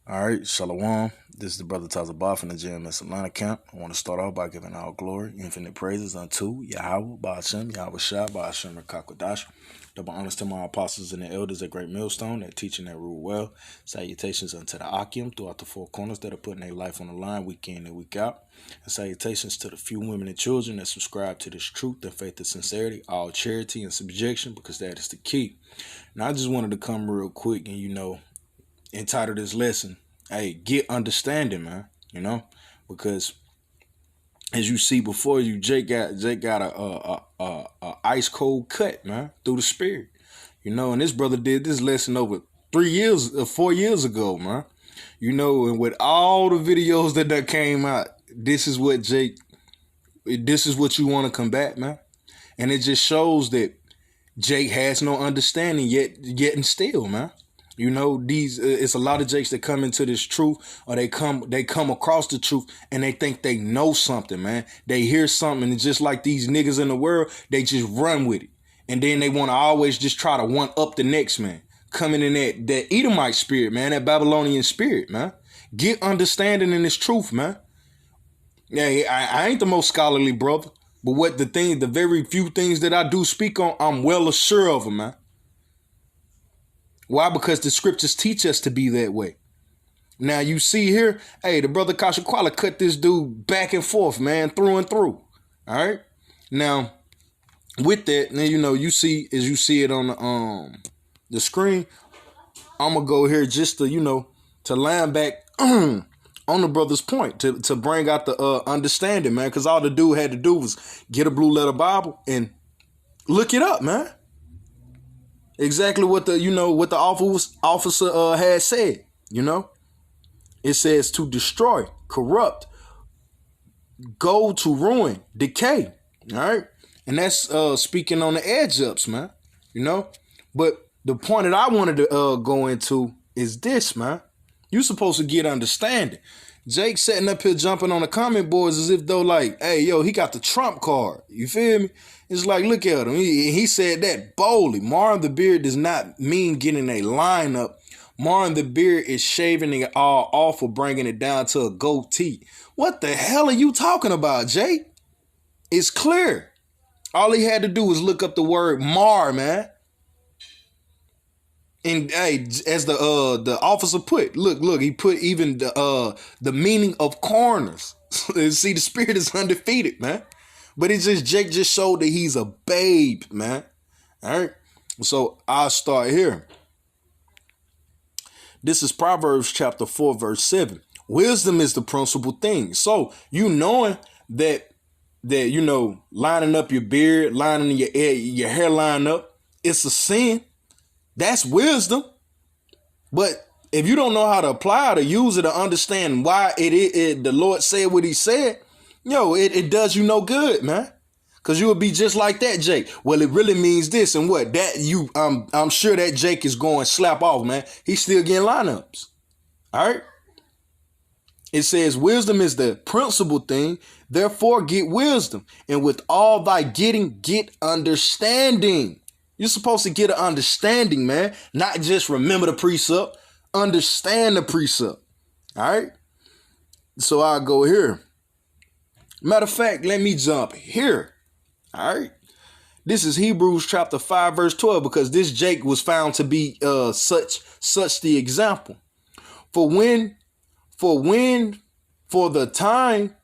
All right, Shalom. This is the brother Tazabah from the GMS Atlanta camp. I want to start off by giving all glory, infinite praises unto Yahweh, Ba'ashem, Yahweh Shah, Ba'ashem, Rakakwadash. Double honors to my apostles and the elders at Great Millstone that teach and that rule well. Salutations unto the Akim throughout the four corners that are putting their life on the line week in and week out. And salutations to the few women and children that subscribe to this truth and faith and sincerity, all charity and subjection, because that is the key. Now, I just wanted to come real quick and, entitle this lesson, hey, get understanding, man. Because as you see before you, Jake got a ice cold cut, man, through the spirit. And this brother did this lesson over 4 years ago, man. And with all the videos that came out, this is what you want to combat, man. And it just shows that Jake has no understanding yet and still, man. It's a lot of Jakes that come into this truth, or they come across the truth and they think they know something, man. They hear something, and just like these niggas in the world, they just run with it. And then they want to always just try to one up the next man. Coming in that Edomite spirit, man, that Babylonian spirit, man. Get understanding in this truth, man. Yeah, I ain't the most scholarly brother, but the very few things that I do speak on, I'm well assured of them, man. Why? Because the scriptures teach us to be that way. Now you see here, hey, the brother Kashakwala cut this dude back and forth, man, through and through. All right. Now, with that, then you see it on the screen. I'm gonna go here just to line back on the brother's point to bring out the understanding, man. Because all the dude had to do was get a blue letter Bible and look it up, man. Exactly what the officer had said. It says to destroy, corrupt, go to ruin, decay. All right, and that's speaking on the edge ups, man. But the point that I wanted to go into is this, man. You supposed to get understanding. Jake sitting up here jumping on the comment boards as if though like, hey, yo, he got the trump card. You feel me? It's like, look at him. He said that boldly. Marring the beard does not mean getting a lineup. Marring the beard is shaving it all off or bringing it down to a goatee. What the hell are you talking about, Jake? It's clear. All he had to do was look up the word mar, man. And hey, as the officer put, look, he put even the meaning of corners. See, the spirit is undefeated, man. But Jake just showed that he's a babe, man. All right. So I'll start here. This is Proverbs chapter 4, verse 7. Wisdom is the principal thing. So knowing that lining up your beard, lining your hairline up, it's a sin. That's wisdom. But if you don't know how to apply it or use it or understand why the Lord said what he said, it does you no good, man. Because you would be just like that, Jake. Well, it really means this and what? I'm sure that Jake is going slap off, man. He's still getting lineups. All right? It says, wisdom is the principal thing. Therefore, get wisdom. And with all thy getting, get understanding. You're supposed to get an understanding, man. Not just remember the precept. Understand the precept. All right? So I'll go here. Matter of fact, let me jump here. All right. This is Hebrews chapter 5, verse 12, because this Jake was found to be such the example. For the time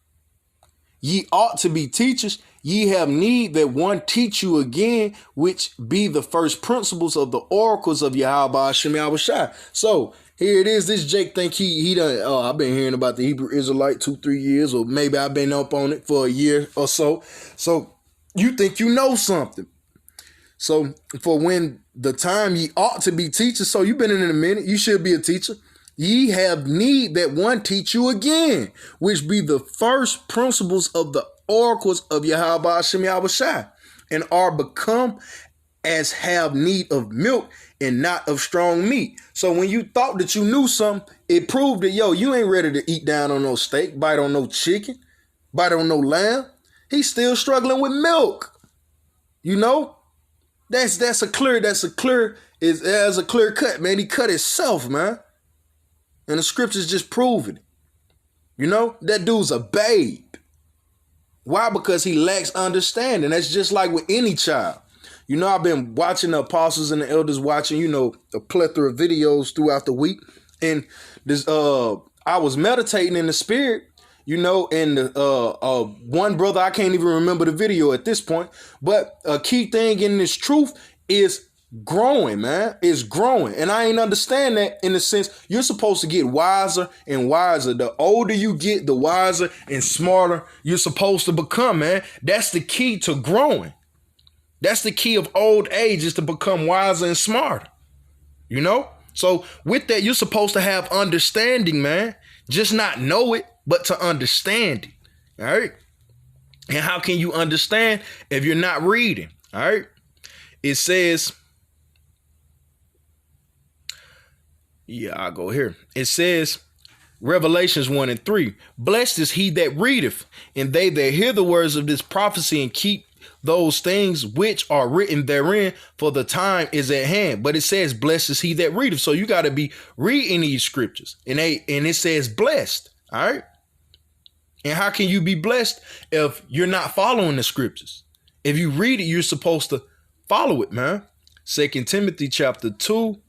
ye ought to be teachers, ye have need that one teach you again, which be the first principles of the oracles of Yahweh Shem Yahweh Shai. So here it is. This Jake think he done. Oh, I've been hearing about the Hebrew Israelite 2-3 years, or maybe I've been up on it for a year or so. So you think you know something. So for when the time ye ought to be teachers, so you've been in it a minute, you should be a teacher. Ye have need that one teach you again, which be the first principles of the oracles of Yahweh Hashem Yahweh Shai, and are become as have need of milk and not of strong meat. So when you thought that you knew something, it proved that, you ain't ready to eat down on no steak, bite on no chicken, bite on no lamb. He's still struggling with milk. That's a clear cut, man. He cut himself, man. And the scriptures just proving it. You know, that dude's a babe. Why? Because he lacks understanding. That's just like with any child. You know, I've been watching the apostles and the elders watching, you know, a plethora of videos throughout the week. And this I was meditating in the spirit, you know, and one brother, I can't even remember the video at this point, but a key thing in this truth is growing, man. It's growing. And I ain't understand that in the sense you're supposed to get wiser and wiser. The older you get, the wiser and smarter you're supposed to become, man. That's the key to growing. That's the key of old age, is to become wiser and smarter. You know? So with that, you're supposed to have understanding, man. Just not know it, but to understand it. All right. And how can you understand if you're not reading? All right. It says, I'll go here. It says, Revelations 1:3, blessed is he that readeth, and they that hear the words of this prophecy and keep those things which are written therein, for the time is at hand. But it says, blessed is he that readeth. So you got to be reading these scriptures. And it says blessed. All right. And how can you be blessed if you're not following the scriptures? If you read it, you're supposed to follow it, man. 2 Timothy chapter 2,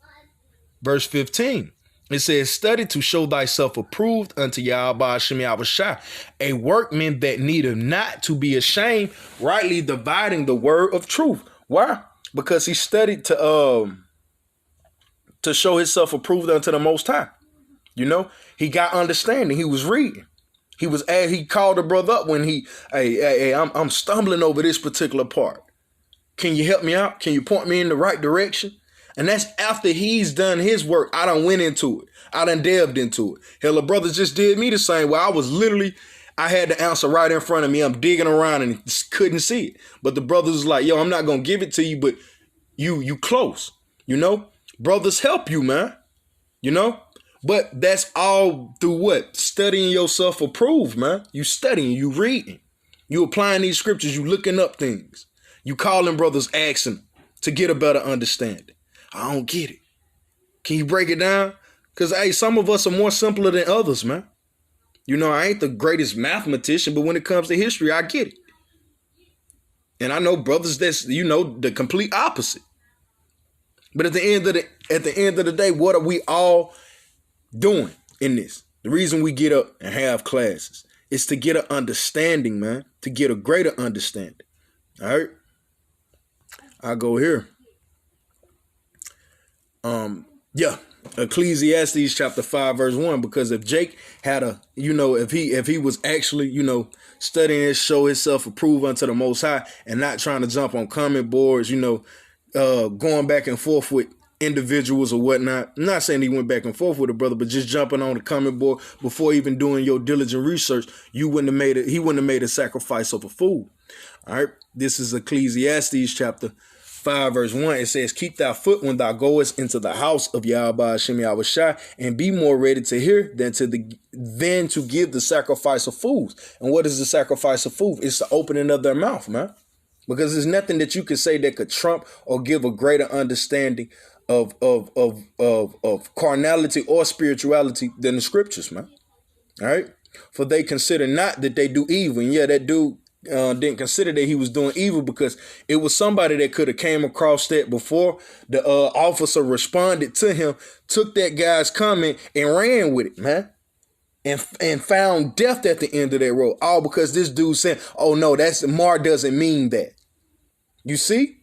verse 15. It says, study to show thyself approved unto Babaqasha, a workman that needeth not to be ashamed, rightly dividing the word of truth. Why? Because he studied to show himself approved unto the Most High. You know, he got understanding. He was reading. He called the brother up when I'm stumbling over this particular part. Can you help me out? Can you point me in the right direction? And that's after he's done his work. I done went into it. I done delved into it. Hell, the brothers just did me the same way. I had the answer right in front of me. I'm digging around and couldn't see it. But the brothers was like, yo, I'm not going to give it to you, but you close. You know, brothers help you, man. You know, but that's all through what? Studying yourself approved, man. You studying, you reading, you applying these scriptures, you looking up things, you calling brothers, asking them to get a better understanding. I don't get it. Can you break it down? Because, hey, some of us are more simpler than others, man. You know, I ain't the greatest mathematician, but when it comes to history, I get it. And I know brothers that's, you know, the complete opposite. But at the end of the day, what are we all doing in this? The reason we get up and have classes is to get an understanding, man, to get a greater understanding. All right. I'll go here. Ecclesiastes chapter 5, verse 1, because if Jake had if he was actually, you know, studying to show himself approved unto the Most High and not trying to jump on comment boards, you know, going back and forth with individuals or whatnot. I'm not saying he went back and forth with a brother, but just jumping on the comment board before even doing your diligent research, he wouldn't have made a sacrifice of a fool. All right. This is Ecclesiastes chapter 5, verse 1, it says, keep thy foot when thou goest into the house of Babaqasha, and be more ready to hear than to give the sacrifice of fools. And what is the sacrifice of fools? It's the opening of their mouth, man. Because there's nothing that you could say that could trump or give a greater understanding of carnality or spirituality than the scriptures, man. All right. For they consider not that they do evil. And yeah, that dude didn't consider that he was doing evil, because it was somebody that could have came across that before the officer responded to him, took that guy's comment and ran with it, man, and found death at the end of that road, all because this dude said, oh no, that's Mar doesn't mean that. You see,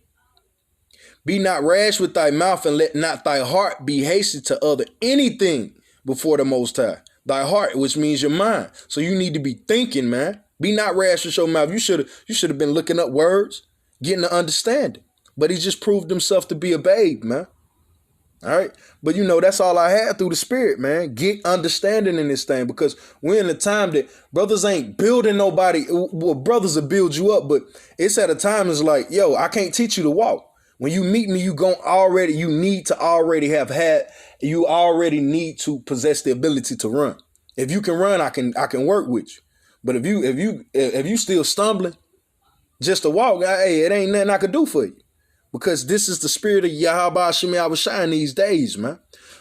be not rash with thy mouth, and let not thy heart be hasty to utter anything before the Most High. Thy heart, which means your mind. So you need to be thinking, man. Be not rash with your mouth. You should have been looking up words, getting to understanding. But he just proved himself to be a babe, man. All right. But, you know, that's all I had through the spirit, man. Get understanding in this thing, because we're in a time that brothers ain't building nobody. Well, brothers will build you up, but it's at a time it's like, yo, I can't teach you to walk. When you meet me, you need to possess the ability to run. If you can run, I can work with you. But if you still stumbling just to walk, hey, it ain't nothing I could do for you, because this is the spirit of Babaqasha in these days, man.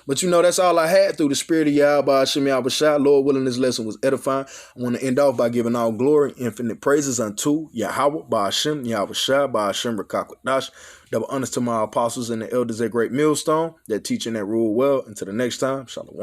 But that's all I had through the spirit of Yahweh Hashem Yahweh Shai. Lord willing, this lesson was edifying. I want to end off by giving all glory, infinite praises unto Yahweh, Hashem Yahweh Shai, Hashem Rakakwadash. Double honors to my apostles and the elders at Great Millstone that teach and that rule well. Until the next time, Shalom.